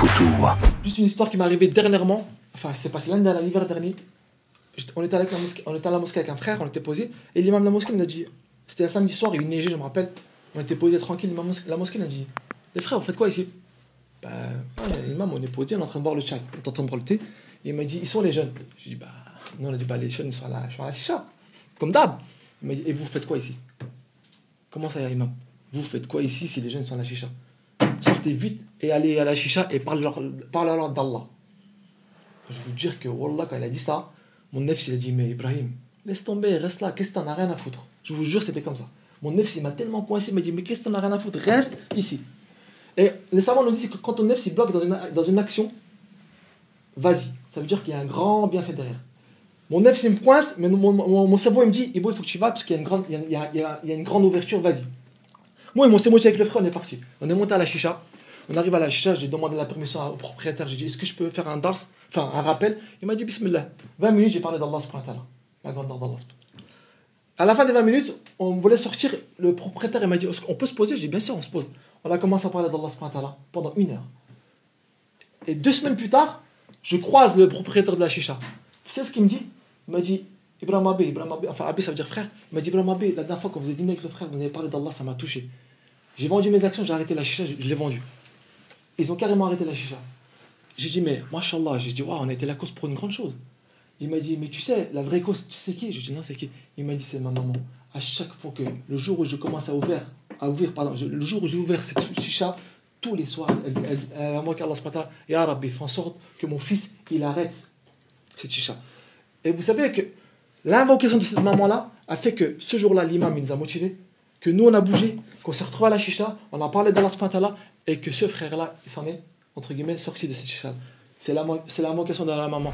الفتوة. Juste une histoire qui m'est arrivée dernièrement, enfin c'est passé l'hiver dernier. On était à la mosquée avec un frère, on était posé, et l'imam de la mosquée nous a dit, c'était un samedi soir, il neigeait, je me rappelle, on était posé tranquille, l'imam de la mosquée nous a dit, les frères, vous faites quoi ici? Bah, l'imam, on est posé, on est en train de boire le chai, on est en train de boire le thé, et il m'a dit, ils sont les jeunes. Je dis, bah, non, on a dit, bah, les jeunes, ils sont à la chicha, comme d'hab. Il m'a dit, et vous faites quoi ici? Comment ça, imam? Vous faites quoi ici si les jeunes sont à la chicha? Sortez vite et allez à la chicha et parlez-leur d'Allah. Je veux dire que, Wallah, quand il a dit ça, mon nefs, il a dit, mais Ibrahim, laisse tomber, reste là, qu'est-ce que t'en as rien à foutre? Je vous jure, c'était comme ça. Mon nefs, il m'a tellement coincé, il m'a dit, mais qu'est-ce que t'en as rien à foutre? Reste ici. Et les savants nous disent que quand ton nefs, il bloque dans une action, vas-y. Ça veut dire qu'il y a un grand bienfait derrière. Mon nefs, il me coince, mais mon cerveau, il me dit, Ibo, il faut que tu vas, parce qu'il y a une grande ouverture, vas-y. Moi, on s'est motivé avec le frère, on est parti. On est monté à la chicha. On arrive à la chicha, j'ai demandé la permission au propriétaire. J'ai dit, est-ce que je peux faire un dars, enfin un rappel? Il m'a dit, Bismillah. 20 minutes, j'ai parlé d'Allah subhanahu wa ta'ala. La grandeur d'Allah. À la fin des 20 minutes, on voulait sortir. Le propriétaire, il m'a dit, on peut se poser? J'ai dit, bien sûr, on se pose. On a commencé à parler d'Allah subhanahu wa ta'ala pendant 1 heure. Et 2 semaines plus tard, je croise le propriétaire de la chicha. Tu sais ce qu'il me dit? Il m'a dit, Ibrahim Abé, enfin Abé ça veut dire frère. Il m'a dit, Ibrahim Abé, la dernière fois quand vous avez dîné avec le frère, vous avez parlé d'Allah, ça m'a touché. J'ai vendu mes actions, j'ai arrêté la chicha, je l'ai vendu. Ils ont carrément arrêté la chicha. J'ai dit, mais mashallah, j'ai dit, waouh, on a été la cause pour une grande chose. Il m'a dit, mais tu sais, la vraie cause, tu sais qui? J'ai dit, non, c'est qui? Il m'a dit, c'est ma maman. À chaque fois que, le jour où je commence le jour où j'ai ouvert cette chicha, tous les soirs, elle remarque Allah subhanahu wa ta'ala, Ya Rabbi, fais en sorte que mon fils, il arrête cette chicha. Et vous savez que l'invocation de cette maman-là a fait que ce jour-là, l'imam, il nous a motivés, que nous, on a bougé, qu'on s'est retrouvés à la chicha, on a parlé d'Allah subhanahu wa ta'ala, et que ce frère-là, il s'en est, entre guillemets, sorti de cette chicha. C'est l'invocation de la maman.